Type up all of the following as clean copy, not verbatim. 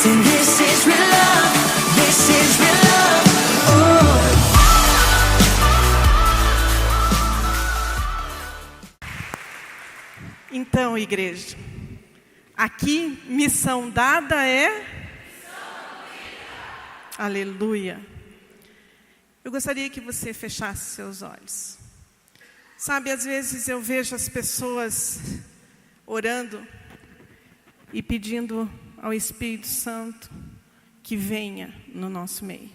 Sing, this is real love. This is real love. Então, igreja, aqui missão dada é... Aleluia. Eu gostaria que você fechasse seus olhos. Sabe, às vezes eu vejo as pessoas orando e pedindo ao Espírito Santo que venha no nosso meio.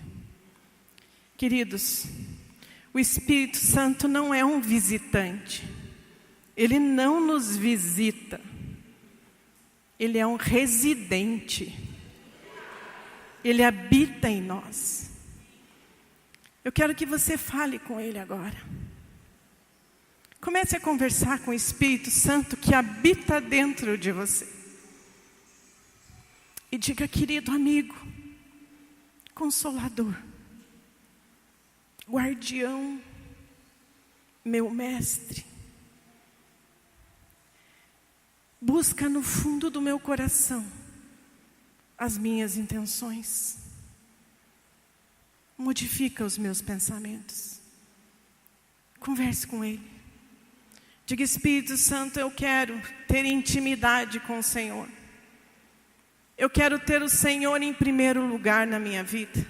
Queridos, o Espírito Santo não é um visitante. Ele não nos visita. Ele é um residente. Ele habita em nós. Eu quero que você fale com Ele agora. Comece a conversar com o Espírito Santo que habita dentro de você. E diga, querido amigo, consolador, guardião, meu mestre, busca no fundo do meu coração as minhas intenções. Modifica os meus pensamentos. Converse com Ele. Diga, Espírito Santo, eu quero ter intimidade com o Senhor. Eu quero ter o Senhor em primeiro lugar na minha vida.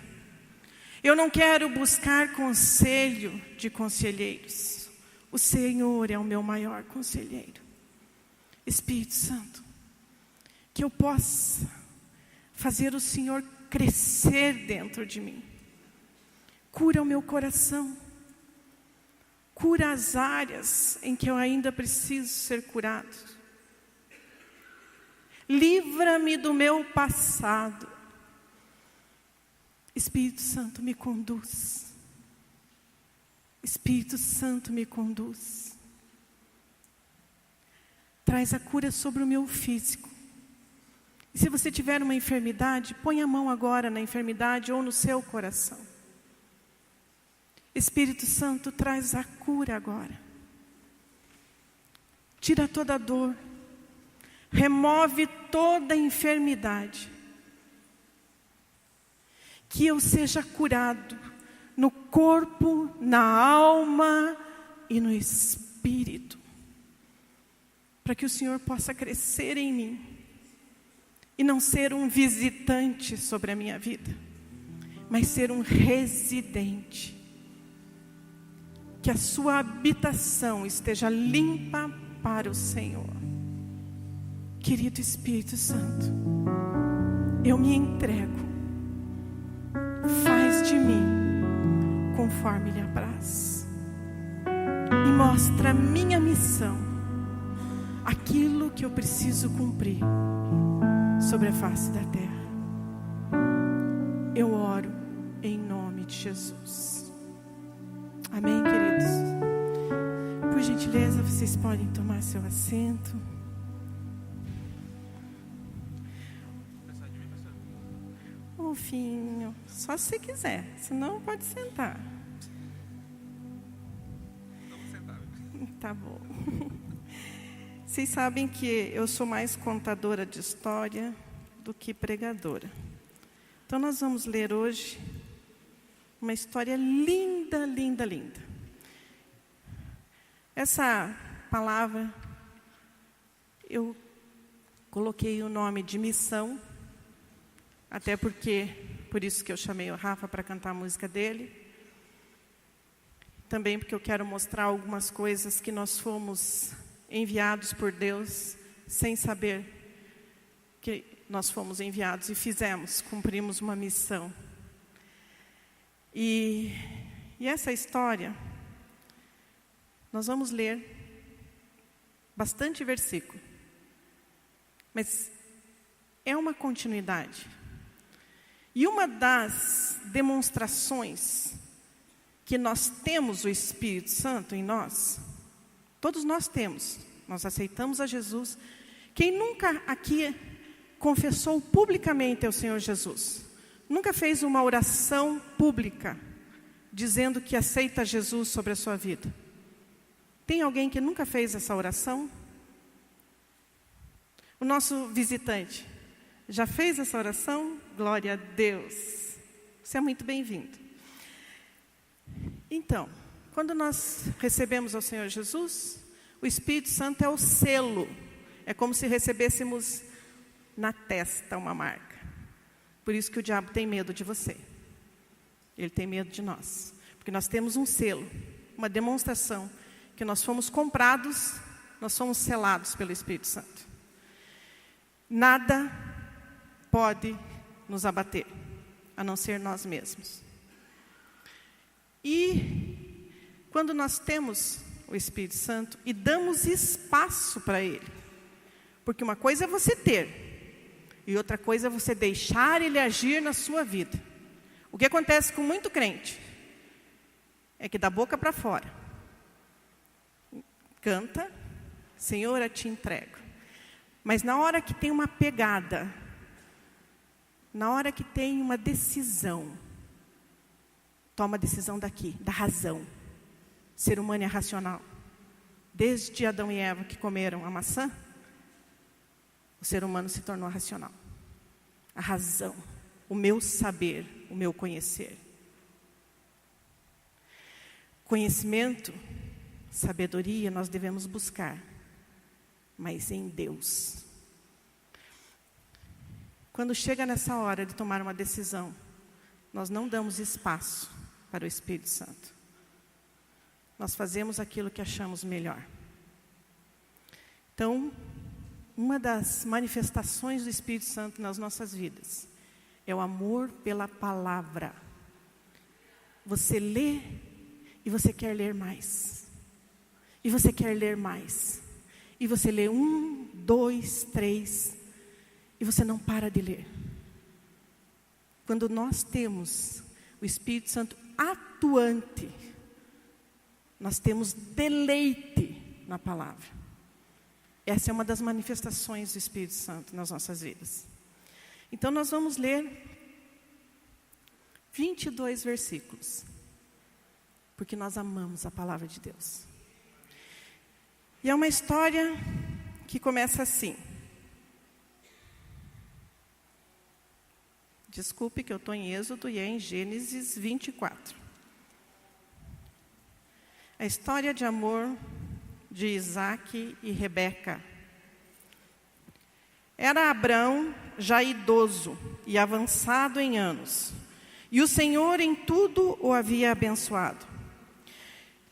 Eu não quero buscar conselho de conselheiros. O Senhor é o meu maior conselheiro. Espírito Santo, que eu possa fazer o Senhor crescer dentro de mim. Cura o meu coração. Cura as áreas em que eu ainda preciso ser curado. Livra-me do meu passado. Espírito Santo, me conduz. Espírito Santo, me conduz. Traz a cura sobre o meu físico. E se você tiver uma enfermidade, põe a mão agora na enfermidade ou no seu coração. Espírito Santo, traz a cura agora. Tira toda a dor. Remove toda a enfermidade. Que eu seja curado no corpo, na alma e no espírito. Para que o Senhor possa crescer em mim. E não ser um visitante sobre a minha vida, mas ser um residente. Que a sua habitação esteja limpa para o Senhor. Querido Espírito Santo, eu me entrego. Faz de mim conforme lhe apraz. E mostra a minha missão. Aquilo que eu preciso cumprir sobre a face da terra. Eu oro em nome de Jesus. Amém, queridos? Por gentileza, vocês podem tomar seu assento. Ô, filho, só se você quiser, senão pode sentar. Vamos sentar. Tá bom. Vocês sabem que eu sou mais contadora de história do que pregadora. Então nós vamos ler hoje uma história linda, linda, linda. Essa palavra, eu coloquei o nome de missão, até porque, por isso que eu chamei o Rafa para cantar a música dele. Também porque eu quero mostrar algumas coisas que nós fomos enviados por Deus, sem saber que nós fomos enviados e fizemos, cumprimos uma missão. E essa história, nós vamos ler bastante versículo, mas é uma continuidade. E uma das demonstrações que nós temos o Espírito Santo em nós, todos nós temos, nós aceitamos a Jesus. Quem nunca aqui confessou publicamente ao Senhor Jesus? Nunca fez uma oração pública dizendo que aceita Jesus sobre a sua vida? Tem alguém que nunca fez essa oração? O nosso visitante Já fez essa oração? Glória a Deus. Você é muito bem-vindo. Então, quando nós recebemos ao Senhor Jesus, o Espírito Santo é o selo. É como se recebêssemos na testa uma marca. Por isso que o diabo tem medo de você. Ele tem medo de nós. Porque nós temos um selo, uma demonstração que nós fomos comprados, nós somos selados pelo Espírito Santo. Nada pode nos abater, a não ser nós mesmos. E quando nós temos o Espírito Santo e damos espaço para Ele, porque uma coisa é você ter, e outra coisa é você deixar Ele agir na sua vida. O que acontece com muito crente é que da boca para fora, canta, Senhor, eu te entrego. Mas na hora que tem uma pegada, na hora que tem uma decisão, toma a decisão daqui, da razão. O ser humano é racional. Desde Adão e Eva que comeram a maçã, o ser humano se tornou racional. A razão, o meu saber, o meu conhecer. Conhecimento, sabedoria nós devemos buscar, mas em Deus. Quando chega nessa hora de tomar uma decisão, nós não damos espaço para o Espírito Santo. Nós fazemos aquilo que achamos melhor. Então, uma das manifestações do Espírito Santo nas nossas vidas é o amor pela palavra. Você lê e você quer ler mais. E você quer ler mais. E você lê 1, 2, 3, e você não para de ler. Quando nós temos o Espírito Santo atuante, nós temos deleite na palavra. Essa é uma das manifestações do Espírito Santo nas nossas vidas. Então nós vamos ler 22 versículos, porque nós amamos a palavra de Deus. E é uma história que começa assim. Desculpe que eu estou em Êxodo e é em Gênesis 24. A história de amor de Isaac e Rebeca. Era Abrão já idoso e avançado em anos, e o Senhor em tudo o havia abençoado.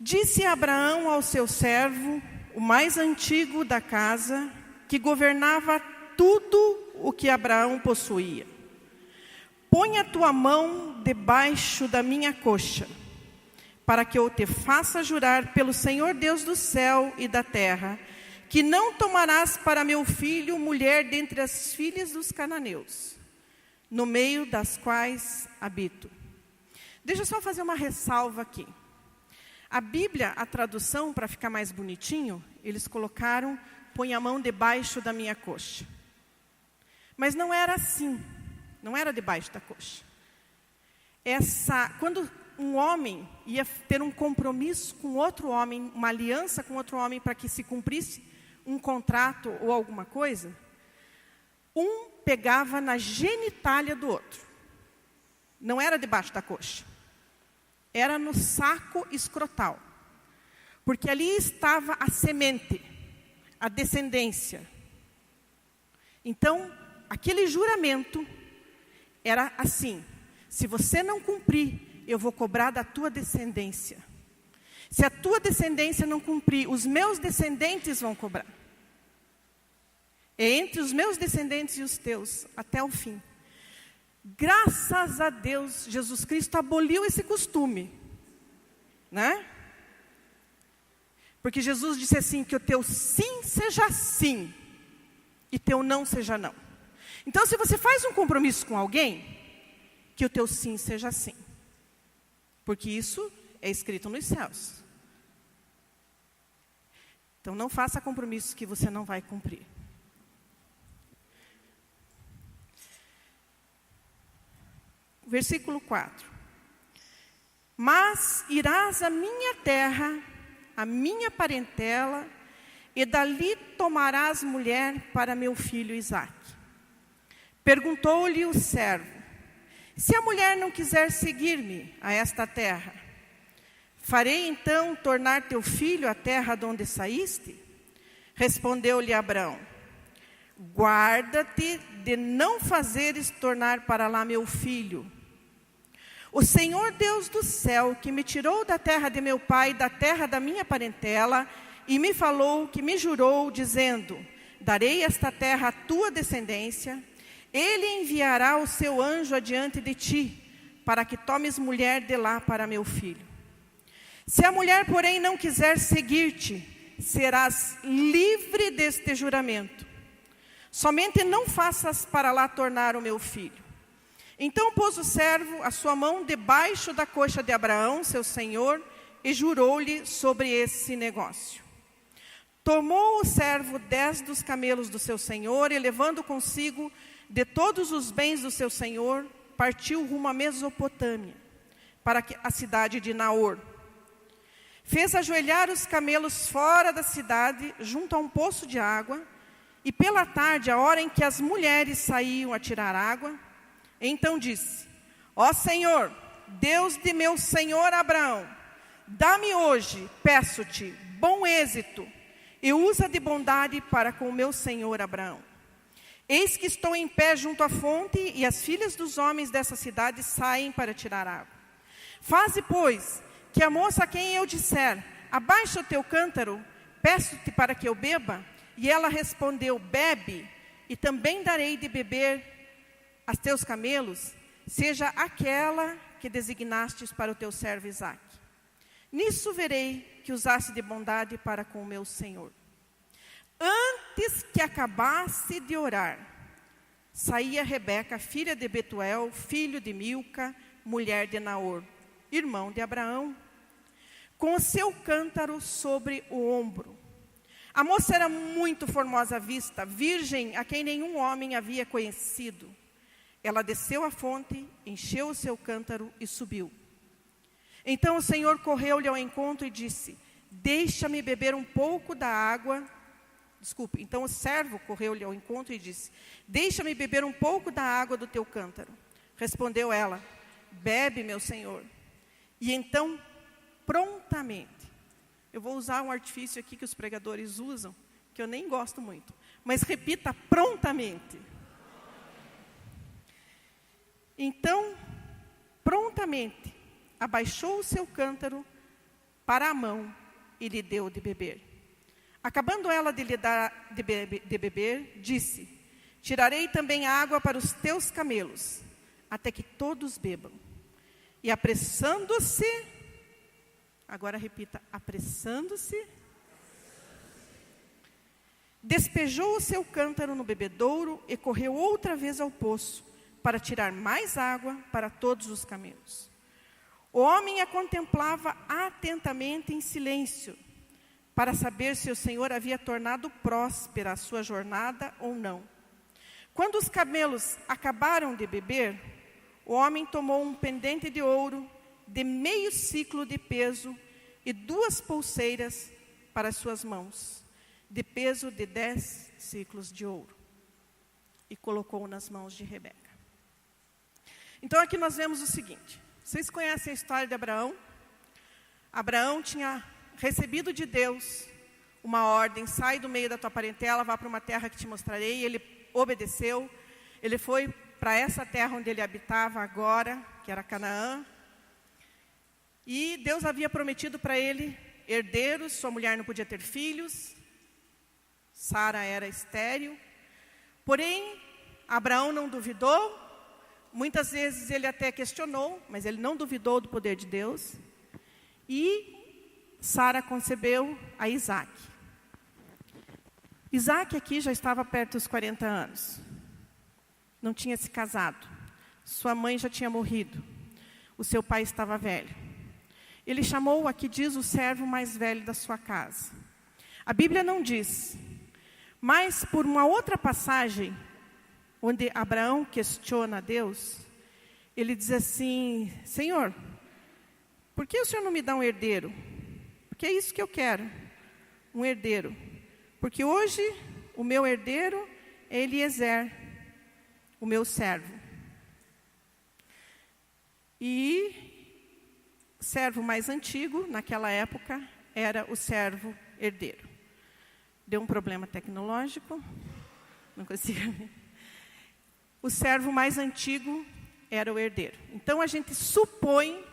Disse Abraão ao seu servo, o mais antigo da casa, que governava tudo o que Abraão possuía: põe a tua mão debaixo da minha coxa, para que eu te faça jurar pelo Senhor Deus do céu e da terra, que não tomarás para meu filho mulher dentre as filhas dos cananeus, no meio das quais habito. Deixa eu só fazer uma ressalva aqui. A Bíblia, a tradução, para ficar mais bonitinho, eles colocaram, põe a mão debaixo da minha coxa. Mas não era assim, não era debaixo da coxa. Quando um homem ia ter um compromisso com outro homem, uma aliança com outro homem para que se cumprisse um contrato ou alguma coisa, um pegava na genitália do outro. Não era debaixo da coxa. Era no saco escrotal. Porque ali estava a semente, a descendência. Então, aquele juramento era assim: se você não cumprir, eu vou cobrar da tua descendência. Se a tua descendência não cumprir, os meus descendentes vão cobrar. É entre os meus descendentes e os teus, até o fim. Graças a Deus, Jesus Cristo aboliu esse costume, né? Porque Jesus disse assim, que o teu sim seja sim, e teu não seja não. Então, se você faz um compromisso com alguém, que o teu sim seja sim. Porque isso é escrito nos céus. Então, não faça compromissos que você não vai cumprir. Versículo 4. Mas irás à minha terra, à minha parentela, e dali tomarás mulher para meu filho Isaque. Perguntou-lhe o servo: se a mulher não quiser seguir-me a esta terra, farei então tornar teu filho à terra de onde saíste? Respondeu-lhe Abrão: guarda-te de não fazeres tornar para lá meu filho. O Senhor Deus do céu, que me tirou da terra de meu pai, da terra da minha parentela, e me falou, que me jurou, dizendo: darei esta terra à tua descendência, ele enviará o seu anjo adiante de ti, para que tomes mulher de lá para meu filho. Se a mulher, porém, não quiser seguir-te, serás livre deste juramento. Somente não faças para lá tornar o meu filho. Então pôs o servo a sua mão debaixo da coxa de Abraão, seu senhor, e jurou-lhe sobre esse negócio. Tomou o servo 10 dos camelos do seu senhor, e levando consigo de todos os bens do seu senhor, partiu rumo à Mesopotâmia, para a cidade de Naor. Fez ajoelhar os camelos fora da cidade, junto a um poço de água, e pela tarde, a hora em que as mulheres saíam a tirar água, então disse: ó Senhor, Deus de meu senhor Abraão, dá-me hoje, peço-te, bom êxito, e usa de bondade para com o meu senhor Abraão. Eis que estou em pé junto à fonte, e as filhas dos homens dessa cidade saem para tirar água. Faze, pois, que a moça a quem eu disser: abaixa o teu cântaro, peço-te para que eu beba. E ela respondeu: bebe, e também darei de beber a teus camelos, seja aquela que designastes para o teu servo Isaque. Nisso verei que usaste de bondade para com o meu senhor. Antes que acabasse de orar, saía Rebeca, filha de Betuel, filho de Milca, mulher de Naor, irmão de Abraão, com o seu cântaro sobre o ombro. A moça era muito formosa à vista, virgem a quem nenhum homem havia conhecido. Ela desceu à fonte, encheu o seu cântaro e subiu. Então o Senhor correu-lhe ao encontro e disse: deixa-me beber um pouco da água. Desculpe, então o servo correu-lhe ao encontro e disse: deixa-me beber um pouco da água do teu cântaro. Respondeu ela: bebe, meu senhor. E então, prontamente, eu vou usar um artifício aqui que os pregadores usam, que eu nem gosto muito, mas repita: prontamente. Então, prontamente, abaixou o seu cântaro para a mão e lhe deu de beber. Acabando ela de lhe dar de beber, disse: tirarei também água para os teus camelos, até que todos bebam. E apressando-se, agora repita: apressando-se, despejou o seu cântaro no bebedouro e correu outra vez ao poço, para tirar mais água para todos os camelos. O homem a contemplava atentamente em silêncio, para saber se o Senhor havia tornado próspera a sua jornada ou não. Quando os camelos acabaram de beber, o homem tomou um pendente de ouro de meio siclo de peso e 2 pulseiras para as suas mãos, de peso de 10 ciclos de ouro, e colocou nas mãos de Rebeca. Então aqui nós vemos o seguinte: vocês conhecem a história de Abraão? Abraão tinha recebido de Deus uma ordem: sai do meio da tua parentela, vá para uma terra que te mostrarei. Ele obedeceu, ele foi para essa terra onde ele habitava agora, que era Canaã. E Deus havia prometido para ele herdeiros, sua mulher não podia ter filhos, Sara era estéril. Porém, Abraão não duvidou. Muitas vezes ele até questionou, mas ele não duvidou do poder de Deus. E Sara concebeu a Isaque. Isaque aqui já estava perto dos 40 anos. Não tinha se casado. Sua mãe já tinha morrido. O seu pai estava velho. Ele chamou, aqui diz, o servo mais velho da sua casa. A Bíblia não diz, mas por uma outra passagem, onde Abraão questiona a Deus, ele diz assim: Senhor, por que o Senhor não me dá um herdeiro? Porque é isso que eu quero, um herdeiro. Porque hoje o meu herdeiro é Eliezer, o meu servo. E o servo mais antigo, naquela época, era o servo herdeiro. Deu um problema tecnológico, não consigo. O servo mais antigo era o herdeiro. Então, a gente supõe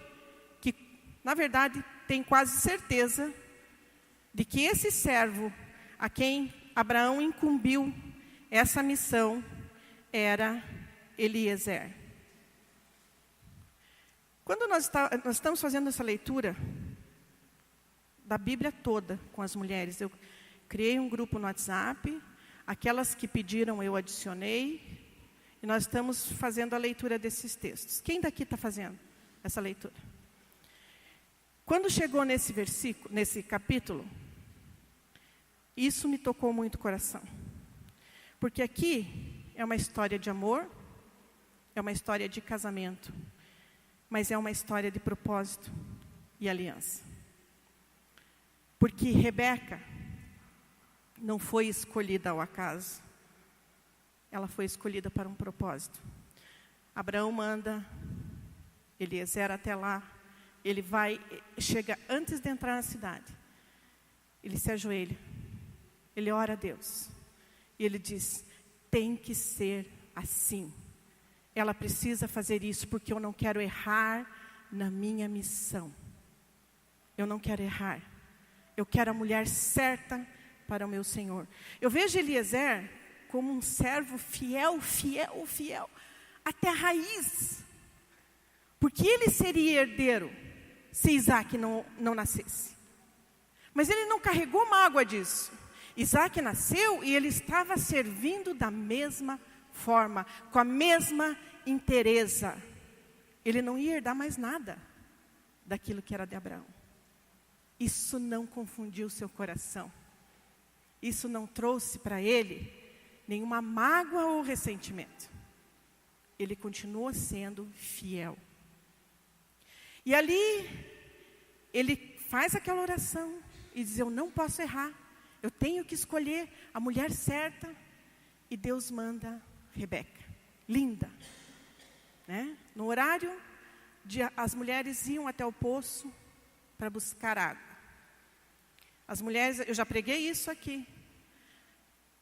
que, na verdade, tem quase certeza de que esse servo a quem Abraão incumbiu essa missão era Eliezer. Quando nós estamos fazendo essa leitura da Bíblia toda com as mulheres, eu criei um grupo no WhatsApp, aquelas que pediram eu adicionei, e nós estamos fazendo a leitura desses textos. Quem daqui está fazendo essa leitura? Quando chegou nesse versículo, nesse capítulo, isso me tocou muito o coração. Porque aqui é uma história de amor, é uma história de casamento, mas é uma história de propósito e aliança. Porque Rebeca não foi escolhida ao acaso. Ela foi escolhida para um propósito. Abraão manda Eliezer até lá. Ele chega antes de entrar na cidade. Ele se ajoelha. Ele ora a Deus. E ele diz, tem que ser assim. Ela precisa fazer isso porque eu não quero errar na minha missão. Eu não quero errar. Eu quero a mulher certa para o meu Senhor. Eu vejo Eliezer como um servo fiel, até a raiz. Porque ele seria herdeiro se Isaac não nascesse. Mas ele não carregou mágoa disso. Isaac nasceu e ele estava servindo da mesma forma, com a mesma inteireza. Ele não ia herdar mais nada daquilo que era de Abraão. Isso não confundiu seu coração. Isso não trouxe para ele nenhuma mágoa ou ressentimento. Ele continua sendo fiel. E ali, ele faz aquela oração e diz, eu não posso errar. Eu tenho que escolher a mulher certa. E Deus manda Rebeca, linda. Né? No horário, as mulheres iam até o poço para buscar água. As mulheres, eu já preguei isso aqui.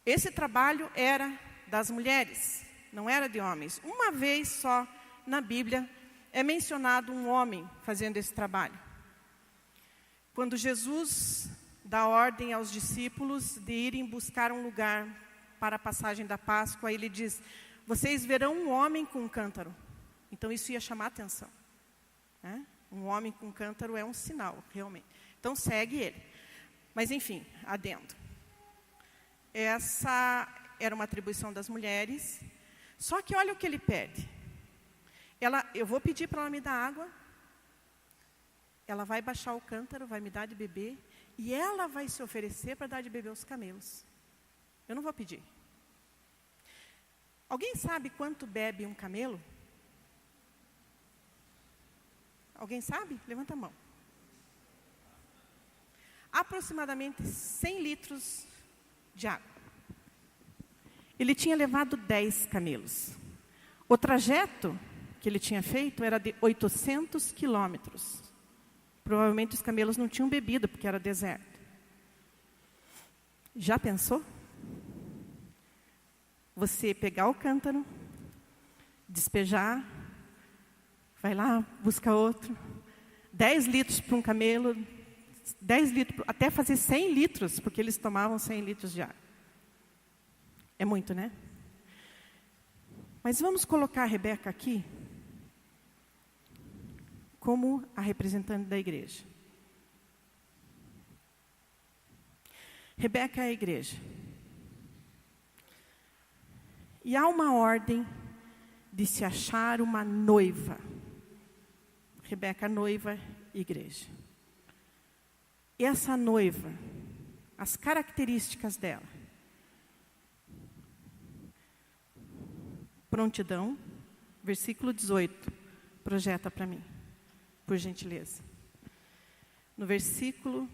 Esse trabalho era das mulheres, não era de homens. Uma vez só na Bíblia é mencionado um homem fazendo esse trabalho. Quando Jesus dá ordem aos discípulos de irem buscar um lugar para a passagem da Páscoa, ele diz, vocês verão um homem com um cântaro. Então isso ia chamar a atenção. Né? Um homem com um cântaro é um sinal, realmente. Então segue ele. Mas enfim, adendo. Essa era uma atribuição das mulheres. Só que olha o que ele pede. Eu vou pedir para ela me dar água. Ela vai baixar o cântaro, vai me dar de beber. E ela vai se oferecer para dar de beber aos camelos. Eu não vou pedir. Alguém sabe quanto bebe um camelo? Alguém sabe? Levanta a mão. Aproximadamente 100 litros de água. Ele tinha levado 10 camelos. O trajeto que ele tinha feito era de 800 quilômetros. Provavelmente os camelos não tinham bebido, porque era deserto. Já pensou? Você pegar o cântaro, despejar, vai lá, busca outro. 10 litros para um camelo, 10 litros, até fazer 100 litros, porque eles tomavam 100 litros de água. É muito, né? Mas vamos colocar a Rebeca aqui como a representante da igreja. Rebeca é a igreja. E há uma ordem de se achar uma noiva. Rebeca, noiva, igreja. E essa noiva, as características dela. Prontidão, versículo 18, projeta para mim, por gentileza. No versículo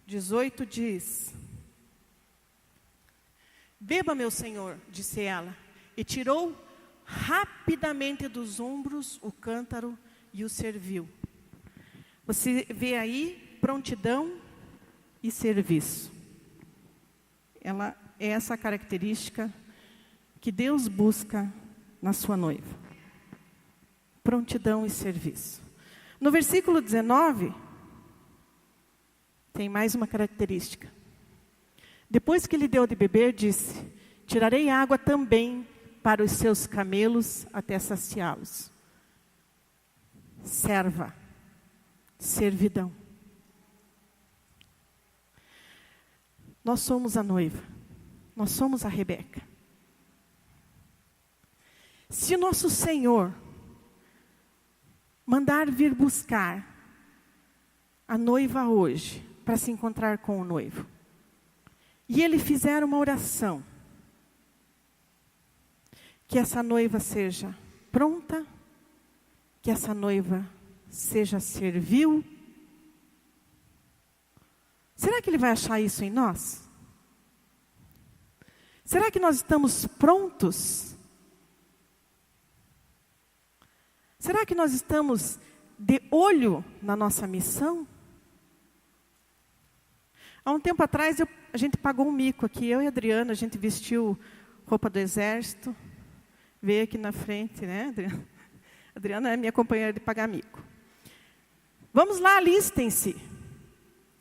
18 diz, beba, meu senhor, disse ela, e tirou rapidamente dos ombros o cântaro e o serviu. Você vê aí prontidão e serviço. Ela é essa característica que Deus busca na sua noiva. Prontidão e serviço. No versículo 19, tem mais uma característica. Depois que lhe deu de beber, disse: tirarei água também para os seus camelos até saciá-los. Serva, servidão. Nós somos a noiva, nós somos a Rebeca. Se o nosso Senhor mandar vir buscar a noiva hoje, para se encontrar com o noivo, e ele fizer uma oração, que essa noiva seja pronta, que essa noiva seja servil, será que ele vai achar isso em nós? Será que nós estamos prontos? Será que nós estamos de olho na nossa missão? Há um tempo atrás, a gente pagou um mico aqui, eu e a Adriana, a gente vestiu roupa do exército, veio aqui na frente, né, Adriana? A Adriana é minha companheira de pagar mico. Vamos lá, alistem-se.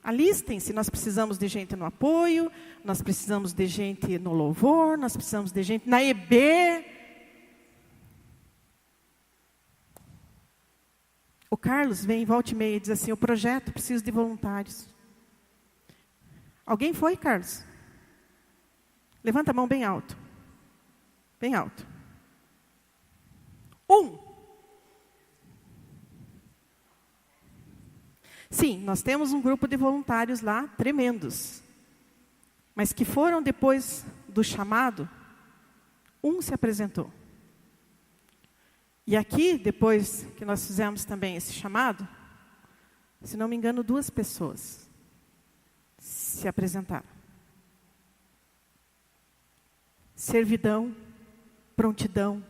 Alistem-se, nós precisamos de gente no apoio, nós precisamos de gente no louvor, nós precisamos de gente na EB. O Carlos vem, volta e meia, e diz assim: o projeto precisa de voluntários. Alguém foi, Carlos? Levanta a mão bem alto. Bem alto. 1. Sim, nós temos um grupo de voluntários lá, tremendos. Mas que foram depois do chamado, 1 se apresentou. E aqui, depois que nós fizemos também esse chamado, se não me engano, 2 pessoas se apresentaram. Servidão, prontidão.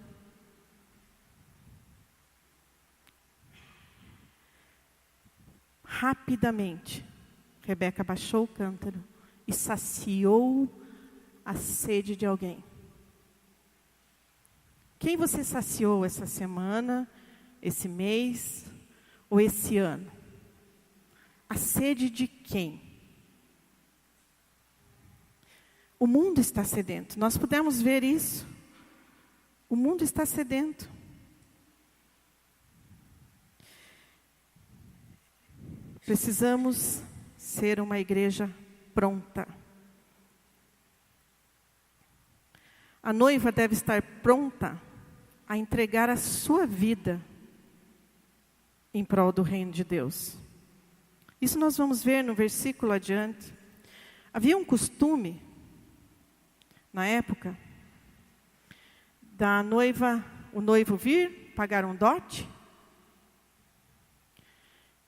Rapidamente, Rebeca baixou o cântaro e saciou a sede de alguém. Quem você saciou essa semana, esse mês ou esse ano? A sede de quem? O mundo está sedento. Nós pudemos ver isso. O mundo está sedento. Precisamos ser uma igreja pronta. A noiva deve estar pronta a entregar a sua vida em prol do reino de Deus. Isso nós vamos ver no versículo adiante. Havia um costume, na época, da noiva, o noivo vir, pagar um dote,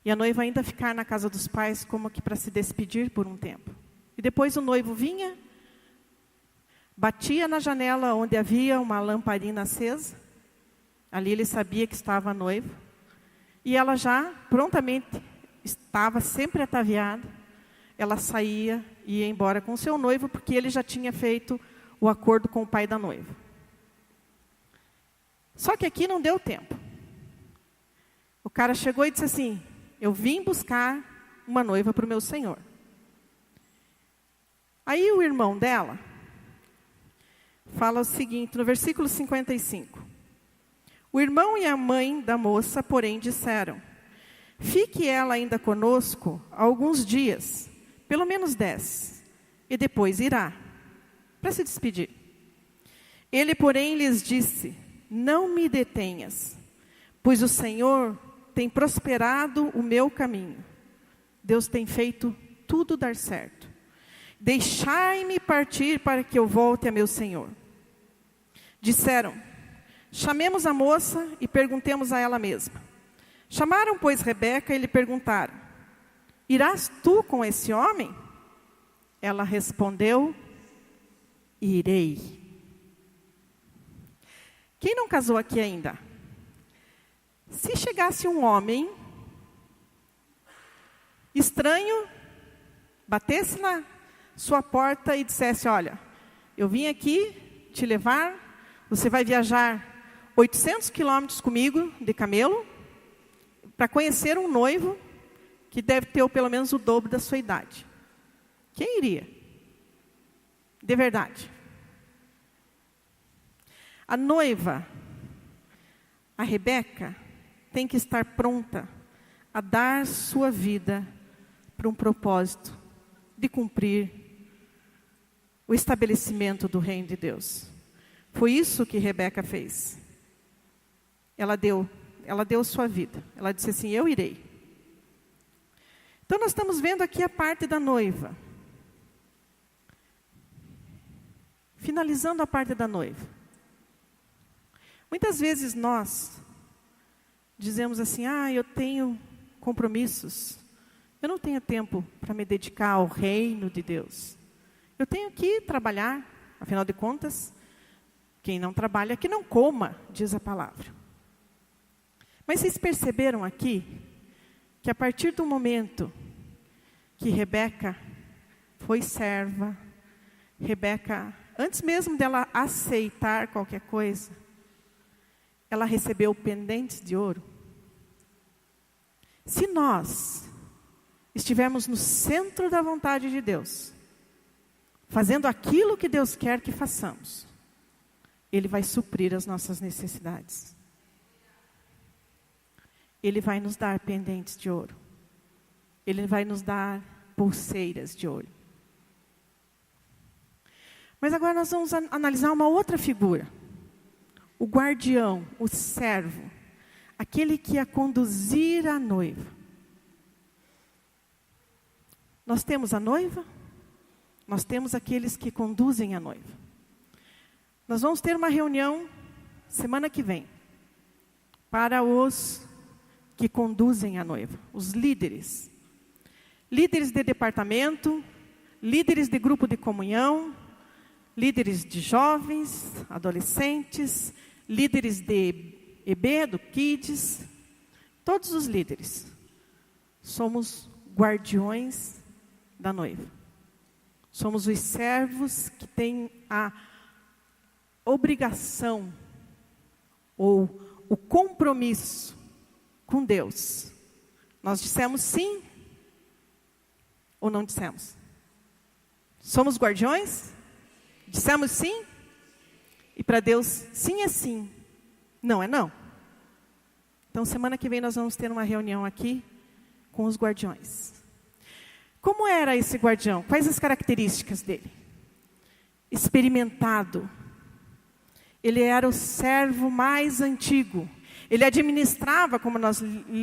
e a noiva ainda ficar na casa dos pais como que para se despedir por um tempo. E depois o noivo vinha, batia na janela onde havia uma lamparina acesa. Ali ele sabia que estava noivo. E ela já prontamente estava sempre ataviada. Ela saía e ia embora com o seu noivo, porque ele já tinha feito o acordo com o pai da noiva. Só que aqui não deu tempo. O cara chegou e disse assim: eu vim buscar uma noiva para o meu senhor. Aí o irmão dela fala o seguinte, no versículo 55. O irmão e a mãe da moça, porém, disseram: fique ela ainda conosco alguns dias, pelo menos 10, e depois irá, para se despedir. Ele, porém, lhes disse: não me detenhas, pois o Senhor tem prosperado o meu caminho. Deus tem feito tudo dar certo. Deixai-me partir para que eu volte a meu Senhor. Disseram: chamemos a moça e perguntemos a ela mesma. Chamaram, pois, Rebeca e lhe perguntaram: irás tu com esse homem? Ela respondeu: irei. Quem não casou aqui ainda? Se chegasse um homem estranho, batesse na sua porta e dissesse, olha, eu vim aqui te levar, você vai viajar 800 quilômetros comigo de camelo para conhecer um noivo que deve ter pelo menos o dobro da sua idade. Quem iria? De verdade. A noiva, a Rebeca, tem que estar pronta a dar sua vida para um propósito de cumprir o estabelecimento do reino de Deus. Foi isso que Rebeca fez. Ela deu sua vida. Ela disse assim, eu irei. Então nós estamos vendo aqui a parte da noiva. Finalizando a parte da noiva. Muitas vezes nós dizemos assim, eu tenho compromissos. Eu não tenho tempo para me dedicar ao reino de Deus. Eu tenho que trabalhar, afinal de contas, quem não trabalha, que não coma, diz a palavra. Mas vocês perceberam aqui, que a partir do momento que Rebeca foi serva, Rebeca, antes mesmo dela aceitar qualquer coisa, ela recebeu pendentes de ouro. Se nós estivermos no centro da vontade de Deus, fazendo aquilo que Deus quer que façamos, Ele vai suprir as nossas necessidades. Ele vai nos dar pendentes de ouro. Ele vai nos dar pulseiras de ouro. Mas agora nós vamos analisar uma outra figura. O guardião, o servo, aquele que ia conduzir a noiva. Nós temos a noiva, nós temos aqueles que conduzem a noiva. Nós vamos ter uma reunião semana que vem para os que conduzem a noiva, os líderes. Líderes de departamento, líderes de grupo de comunhão, líderes de jovens, adolescentes, líderes de EB, do Kids, todos os líderes. Somos guardiões da noiva. Somos os servos que têm a obrigação ou o compromisso com Deus. Nós dissemos sim ou não dissemos? Somos guardiões? Dissemos sim? E para Deus, sim é sim, não é não. Então, semana que vem nós vamos ter uma reunião aqui com os guardiões. Como era esse guardião? Quais as características dele? Experimentado. Ele era o servo mais antigo. Ele administrava, como nós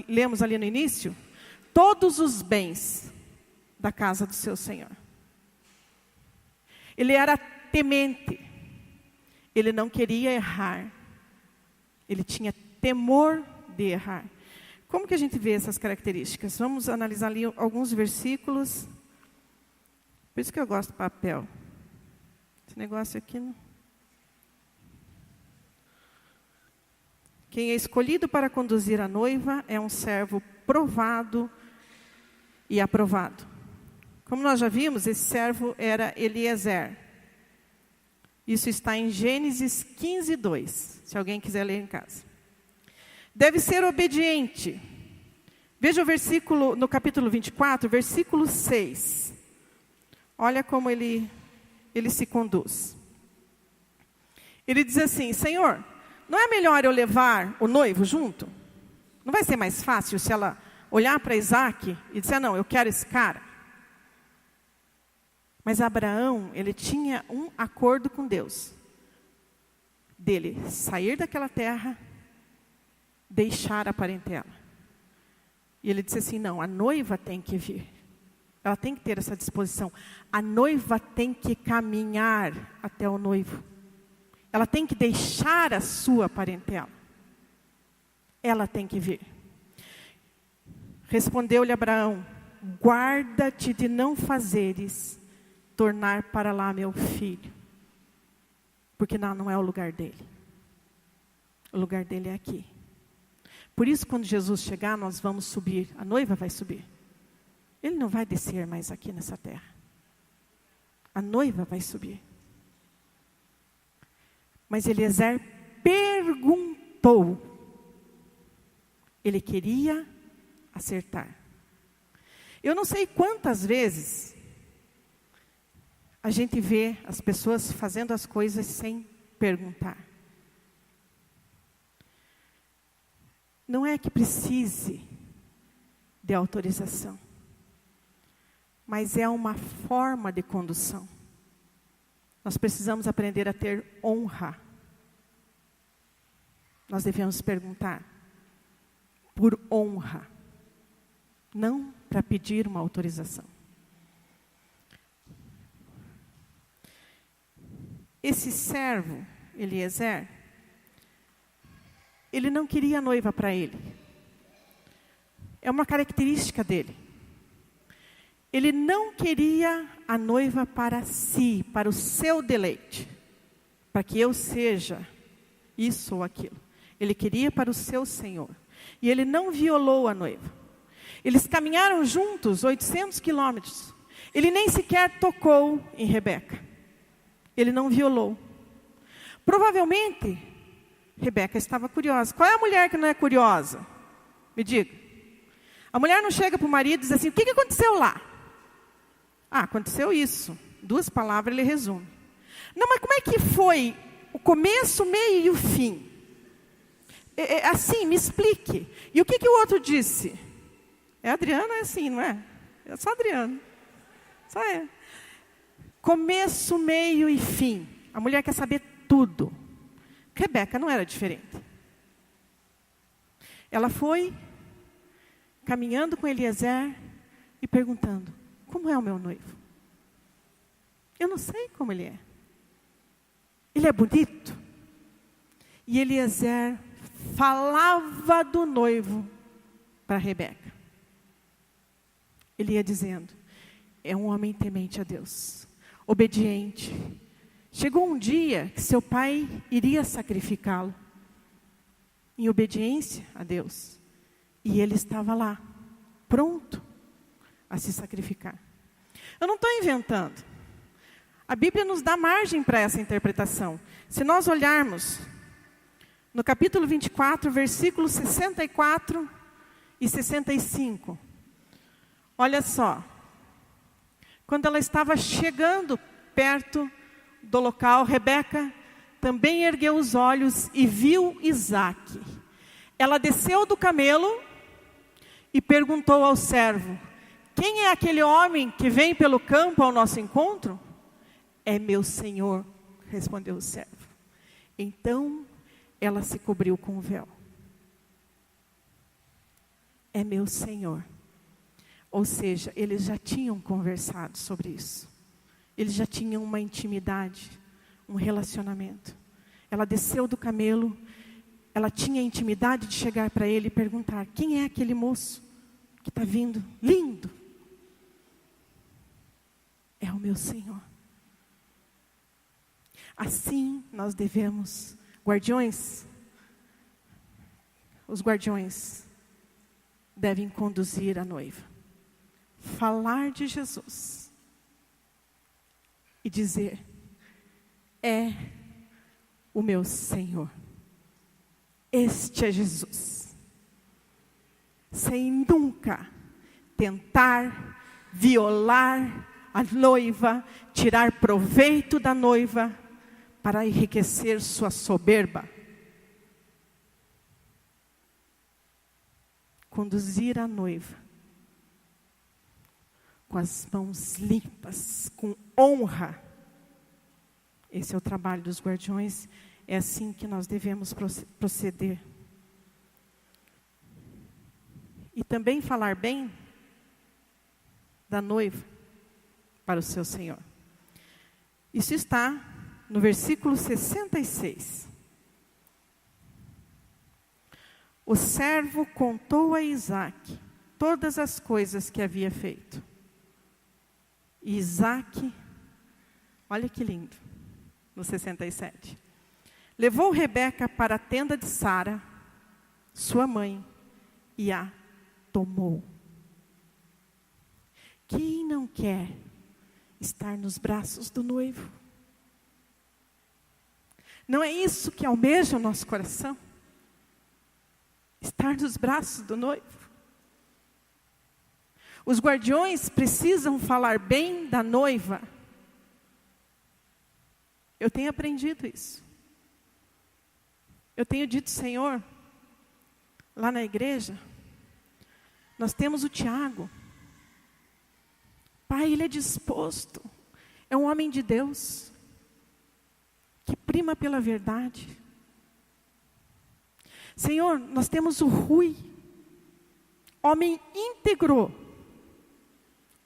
lemos ali no início, todos os bens da casa do seu Senhor. Ele era temente. Ele não queria errar. Ele tinha temor de errar. Como que a gente vê essas características? Vamos analisar ali alguns versículos. Por isso que eu gosto do papel. Esse negócio aqui não... Quem é escolhido para conduzir a noiva é um servo provado e aprovado. Como nós já vimos, esse servo era Eliezer. Isso está em Gênesis 15, 2, se alguém quiser ler em casa. Deve ser obediente. Veja o versículo, no capítulo 24, versículo 6. Olha como ele se conduz. Ele diz assim, Senhor, não é melhor eu levar o noivo junto? Não vai ser mais fácil se ela olhar para Isaac e dizer, não, eu quero esse cara? Mas Abraão, ele tinha um acordo com Deus. Dele sair daquela terra, deixar a parentela. E ele disse assim, não, a noiva tem que vir. Ela tem que ter essa disposição. A noiva tem que caminhar até o noivo. Ela tem que deixar a sua parentela. Ela tem que vir. Respondeu-lhe Abraão, guarda-te de não fazeres tornar para lá meu filho. Porque não é o lugar dele. O lugar dele é aqui. Por isso, quando Jesus chegar, nós vamos subir. A noiva vai subir. Ele não vai descer mais aqui nessa terra. A noiva vai subir. Mas Eliezer perguntou. Ele queria acertar. Eu não sei quantas vezes a gente vê as pessoas fazendo as coisas sem perguntar. Não é que precise de autorização, mas é uma forma de condução. Nós precisamos aprender a ter honra. Nós devemos perguntar por honra, não para pedir uma autorização. Esse servo, Eliezer, ele não queria a noiva para ele. É uma característica dele. Ele não queria a noiva para si, para o seu deleite, para que eu seja isso ou aquilo. Ele queria para o seu Senhor. E ele não violou a noiva. Eles caminharam juntos 800 quilômetros. Ele nem sequer tocou em Rebeca. Ele não violou. Provavelmente, Rebeca estava curiosa. Qual é a mulher que não é curiosa? Me diga. A mulher não chega para o marido e diz assim, o que aconteceu lá? Ah, aconteceu isso. 2 palavras ele resume. Não, mas como é que foi o começo, o meio e o fim? Assim, me explique. E o que o outro disse? Adriano é assim, não é? É só Adriano. Só é. Começo, meio e fim. A mulher quer saber tudo. Rebeca não era diferente. Ela foi caminhando com Eliezer e perguntando, como é o meu noivo? Eu não sei como ele é. Ele é bonito? E Eliezer falava do noivo para Rebeca. Ele ia dizendo, é um homem temente a Deus, obediente. Chegou um dia que seu pai iria sacrificá-lo, em obediência a Deus. E ele estava lá, pronto a se sacrificar. Eu não estou inventando. A Bíblia nos dá margem para essa interpretação. Se nós olharmos no capítulo 24, versículos 64 e 65. Olha só. Quando ela estava chegando perto do local, Rebeca também ergueu os olhos e viu Isaque. Ela desceu do camelo e perguntou ao servo, quem é aquele homem que vem pelo campo ao nosso encontro? É meu senhor, respondeu o servo. Então, ela se cobriu com o véu. É meu senhor. Ou seja, eles já tinham conversado sobre isso. Eles já tinham uma intimidade, um relacionamento. Ela desceu do camelo, ela tinha a intimidade de chegar para ele e perguntar, quem é aquele moço que está vindo? Lindo. É o meu Senhor. Assim nós devemos, guardiões, os guardiões devem conduzir a noiva. Falar de Jesus. E dizer, é o meu Senhor. Este é Jesus. Sem nunca tentar violar a noiva, tirar proveito da noiva, para enriquecer sua soberba. Conduzir a noiva com as mãos limpas, com honra. Esse é o trabalho dos guardiões. É assim que nós devemos proceder. E também falar bem da noiva para o seu Senhor. Isso está no versículo 66. O servo contou a Isaque todas as coisas que havia feito. E Isaque, olha que lindo, no 67. levou Rebeca para a tenda de Sara, sua mãe, e a tomou. Quem não quer estar nos braços do noivo? Não é isso que almeja o nosso coração? Estar nos braços do noivo? Os guardiões precisam falar bem da noiva. Eu tenho aprendido isso. Eu tenho dito, Senhor, lá na igreja, nós temos o Tiago. Pai, ele é disposto, é um homem de Deus, que prima pela verdade. Senhor, nós temos o Rui, homem íntegro,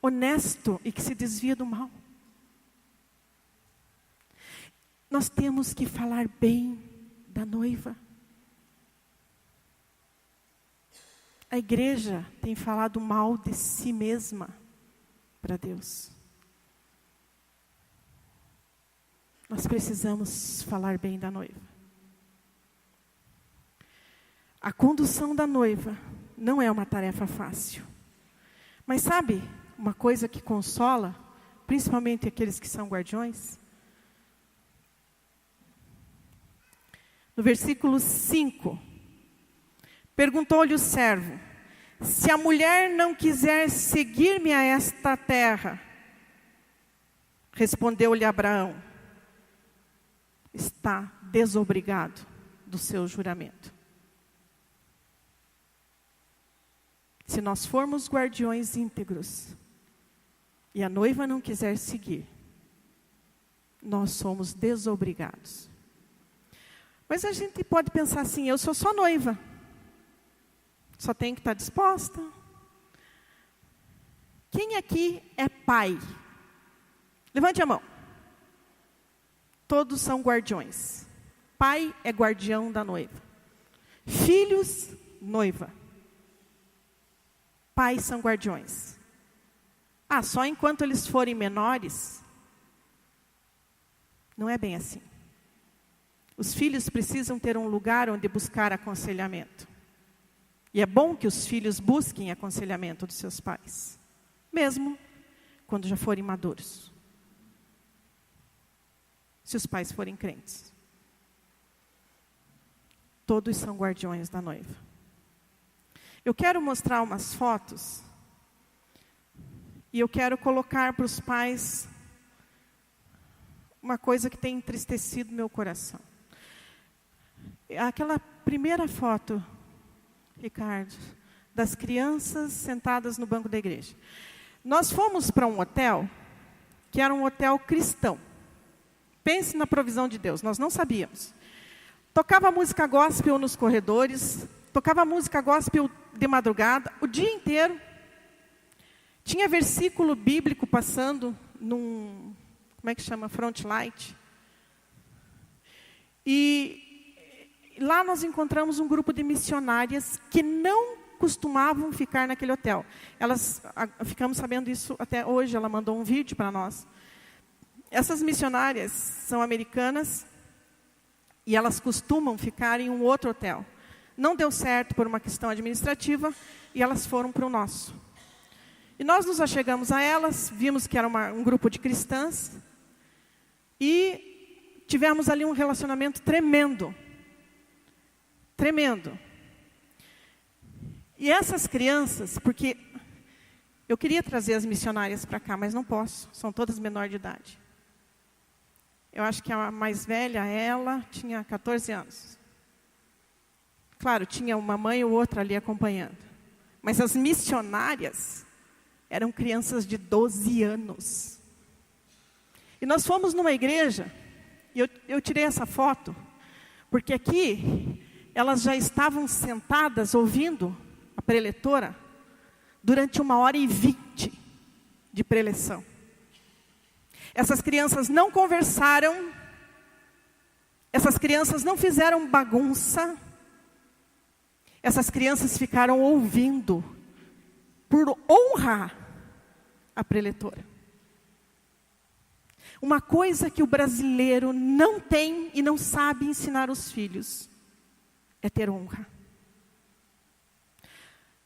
honesto e que se desvia do mal. Nós temos que falar bem da noiva. A igreja tem falado mal de si mesma para Deus. Nós precisamos falar bem da noiva. A condução da noiva não é uma tarefa fácil. Mas sabe uma coisa que consola, principalmente aqueles que são guardiões? No versículo 5, perguntou-lhe o servo: se a mulher não quiser seguir-me a esta terra, respondeu-lhe Abraão, está desobrigado do seu juramento. Se nós formos guardiões íntegros e a noiva não quiser seguir, nós somos desobrigados. Mas a gente pode pensar assim: eu sou só noiva, só tenho que estar disposta. Quem aqui é pai? Levante a mão. Todos são guardiões. Pai é guardião da noiva. Filhos, noiva. Pais são guardiões. Só enquanto eles forem menores? Não é bem assim. Os filhos precisam ter um lugar onde buscar aconselhamento. E é bom que os filhos busquem aconselhamento dos seus pais, mesmo quando já forem maduros. Se os pais forem crentes. Todos são guardiões da noiva. Eu quero mostrar umas fotos. E eu quero colocar para os pais uma coisa que tem entristecido meu coração. Aquela primeira foto, Ricardo, das crianças sentadas no banco da igreja. Nós fomos para um hotel, que era um hotel cristão. Pense na provisão de Deus, nós não sabíamos. Tocava música gospel nos corredores, tocava música gospel de madrugada, o dia inteiro. Tinha versículo bíblico passando num, como é que chama? Front light. E lá nós encontramos um grupo de missionárias que não costumavam ficar naquele hotel. Ficamos sabendo isso até hoje, ela mandou um vídeo para nós. Essas missionárias são americanas e elas costumam ficar em um outro hotel. Não deu certo por uma questão administrativa e elas foram para o nosso. E nós nos achegamos a elas, vimos que era um grupo de cristãs e tivemos ali um relacionamento tremendo. Tremendo. E essas crianças, porque eu queria trazer as missionárias para cá, mas não posso, são todas menor de idade. Eu acho que a mais velha, ela, tinha 14 anos. Claro, tinha uma mãe ou outra ali acompanhando. Mas as missionárias eram crianças de 12 anos. E nós fomos numa igreja, e eu tirei essa foto, porque aqui elas já estavam sentadas ouvindo a preletora durante 1h20 de preleção. Essas crianças não conversaram, essas crianças não fizeram bagunça, essas crianças ficaram ouvindo, por honra, a preletora. Uma coisa que o brasileiro não tem e não sabe ensinar os filhos é ter honra.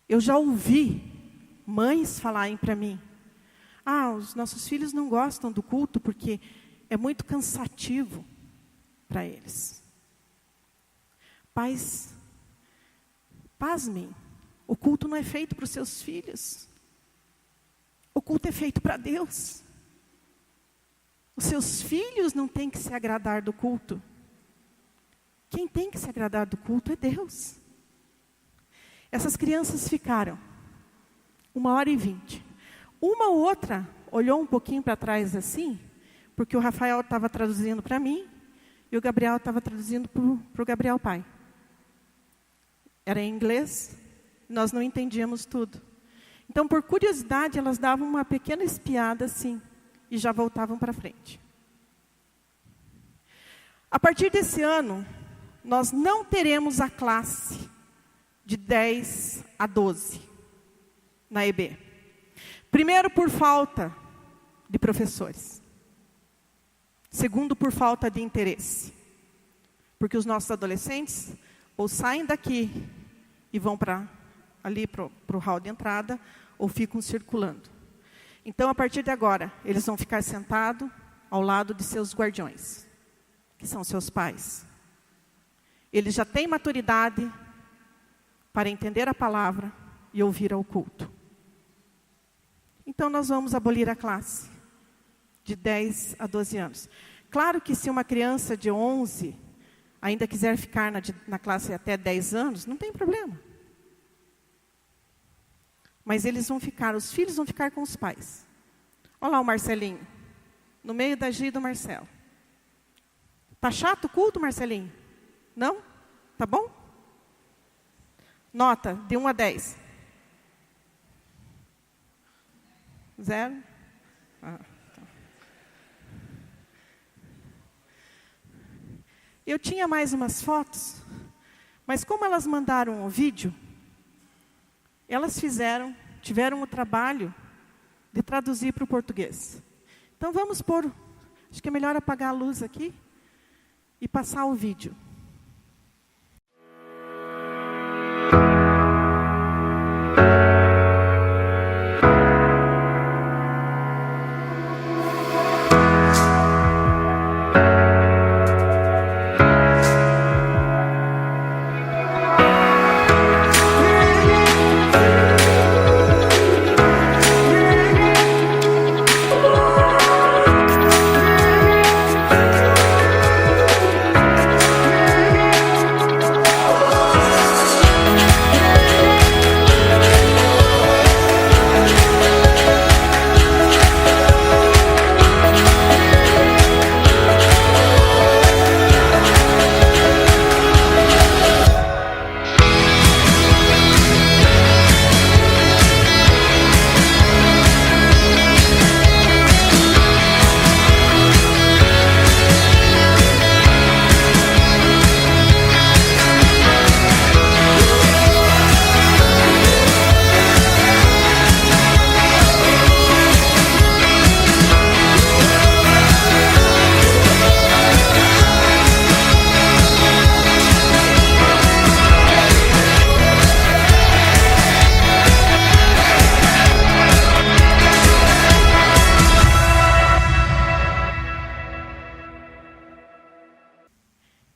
Eu já ouvi mães falarem para mim: os nossos filhos não gostam do culto porque é muito cansativo para eles. Pais, pasmem, o culto não é feito para os seus filhos. O culto é feito para Deus. Os seus filhos não têm que se agradar do culto. Quem tem que se agradar do culto é Deus. Essas crianças ficaram 1h20. Uma ou outra olhou um pouquinho para trás assim, porque o Rafael estava traduzindo para mim e o Gabriel estava traduzindo para o Gabriel pai. Era em inglês, nós não entendíamos tudo. Então, por curiosidade, elas davam uma pequena espiada assim e já voltavam para frente. A partir desse ano, nós não teremos a classe de 10 a 12 na EB. Primeiro, por falta de professores. Segundo, por falta de interesse. Porque os nossos adolescentes ou saem daqui e vão ali para o hall de entrada, ou ficam circulando. Então, a partir de agora, eles vão ficar sentados ao lado de seus guardiões, que são seus pais. Eles já têm maturidade para entender a palavra e ouvir ao culto. Então, nós vamos abolir a classe de 10 a 12 anos. Claro que se uma criança de 11 ainda quiser ficar na classe até 10 anos, não tem problema. Mas eles vão ficar, os filhos vão ficar com os pais. Olha lá o Marcelinho, no meio da Gi e do Marcelo. Tá chato o culto, Marcelinho? Não? Tá bom? Nota, de 1 a 10. 0? Tá. Eu tinha mais umas fotos, mas como elas mandaram o vídeo, elas tiveram o trabalho de traduzir para o português. Então vamos pôr, acho que é melhor apagar a luz aqui e passar o vídeo.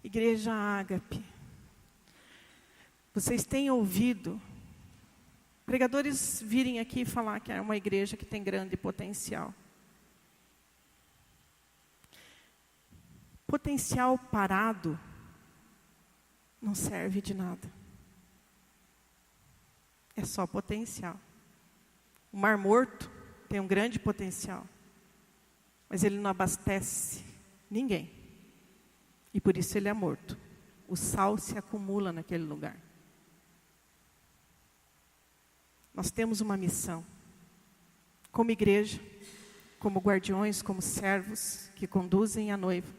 Igreja Ágape, vocês têm ouvido pregadores virem aqui falar que é uma igreja que tem grande potencial. Potencial parado não serve de nada. É só potencial. O Mar Morto tem um grande potencial, mas ele não abastece ninguém. E por isso ele é morto. O sal se acumula naquele lugar. Nós temos uma missão. Como igreja, como guardiões, como servos que conduzem a noiva.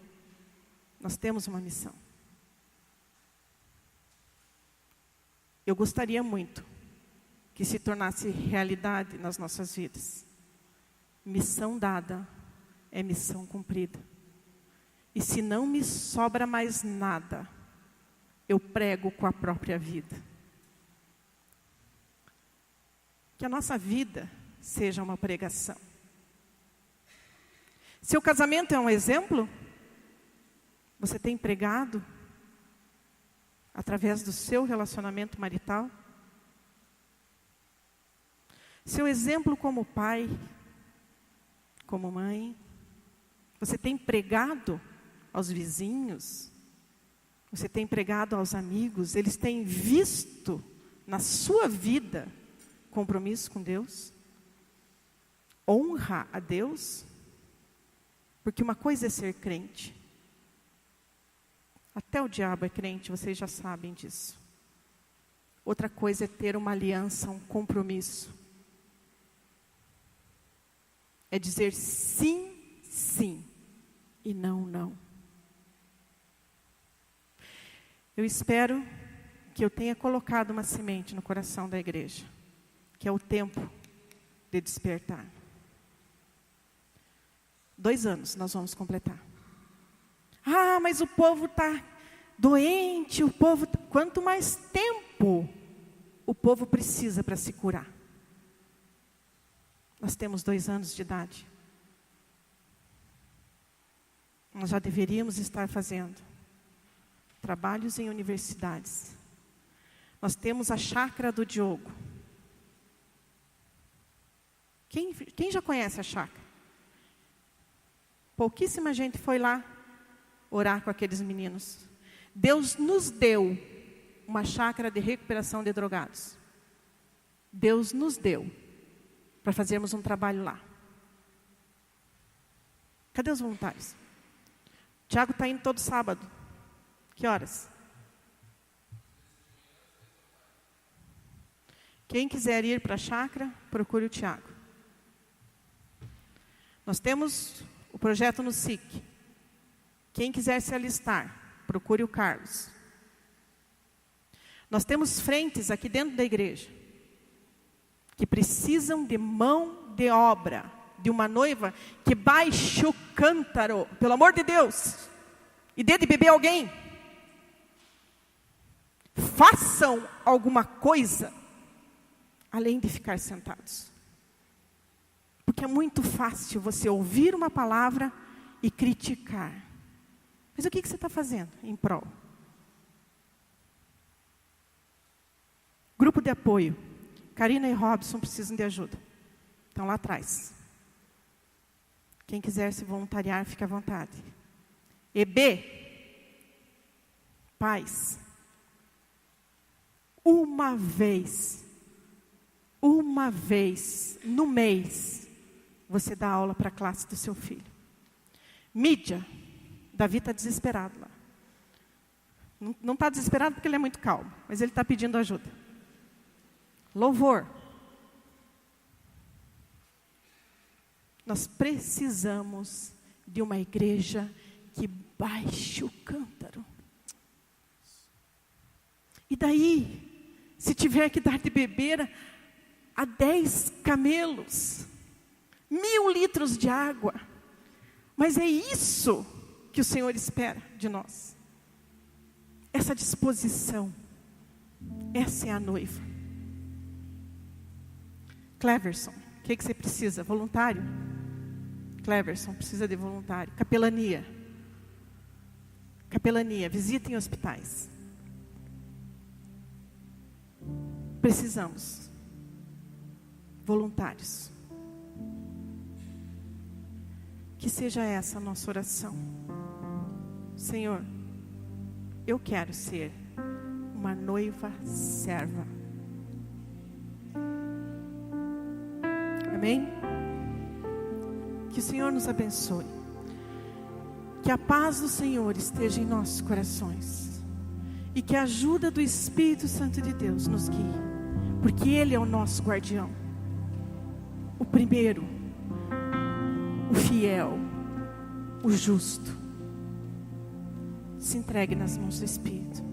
Nós temos uma missão. Eu gostaria muito que se tornasse realidade nas nossas vidas. Missão dada é missão cumprida. E se não me sobra mais nada, eu prego com a própria vida. Que a nossa vida seja uma pregação. Seu casamento é um exemplo? Você tem pregado através do seu relacionamento marital? Seu exemplo como pai, como mãe, você tem pregado aos vizinhos? Você tem pregado aos amigos? Eles têm visto na sua vida compromisso com Deus? Honra a Deus? Porque uma coisa é ser crente. Até o diabo é crente, vocês já sabem disso. Outra coisa é ter uma aliança, um compromisso. É dizer sim, sim e não, não. Eu espero que eu tenha colocado uma semente no coração da igreja, que é o tempo de despertar. 2 anos nós vamos completar. Ah, mas o povo está doente, quanto mais tempo o povo precisa para se curar. Nós temos 2 anos de idade. Nós já deveríamos estar fazendo trabalhos em universidades. Nós temos a chácara do Diogo. Quem já conhece a chácara? Pouquíssima gente foi lá orar com aqueles meninos. Deus nos deu uma chácara de recuperação de drogados. Deus nos deu para fazermos um trabalho lá. Cadê os voluntários? O Tiago está indo todo sábado. Que horas? Quem quiser ir para a chácara, procure o Tiago. Nós temos o projeto no SIC. Quem quiser se alistar, procure o Carlos. Nós temos frentes aqui dentro da igreja que precisam de mão de obra, de uma noiva que baixe o cântaro, pelo amor de Deus, e dê de beber alguém. Façam alguma coisa, além de ficar sentados. Porque é muito fácil você ouvir uma palavra e criticar. Mas o que você está fazendo em prol? Grupo de apoio. Karina e Robson precisam de ajuda. Estão lá atrás. Quem quiser se voluntariar, fique à vontade. EB, pais, uma vez no mês, você dá aula para a classe do seu filho. Mídia, Davi está desesperado lá. Não está desesperado porque ele é muito calmo, mas ele está pedindo ajuda. Louvor. Nós precisamos de uma igreja que baixe o cântaro. E daí, se tiver que dar de beber a 10 camelos, 1000 litros de água, mas é isso que o Senhor espera de nós. Essa disposição, essa é a noiva. Cleverson, o que você precisa? Voluntário? Cleverson, precisa de voluntário. Capelania. Capelania, visitem hospitais. Precisamos. Voluntários. Que seja essa a nossa oração. Senhor, eu quero ser uma noiva serva. Amém? Que o Senhor nos abençoe. Que a paz do Senhor esteja em nossos corações. E que a ajuda do Espírito Santo de Deus nos guie. Porque Ele é o nosso guardião. O primeiro, o fiel, o justo. Se entregue nas mãos do Espírito.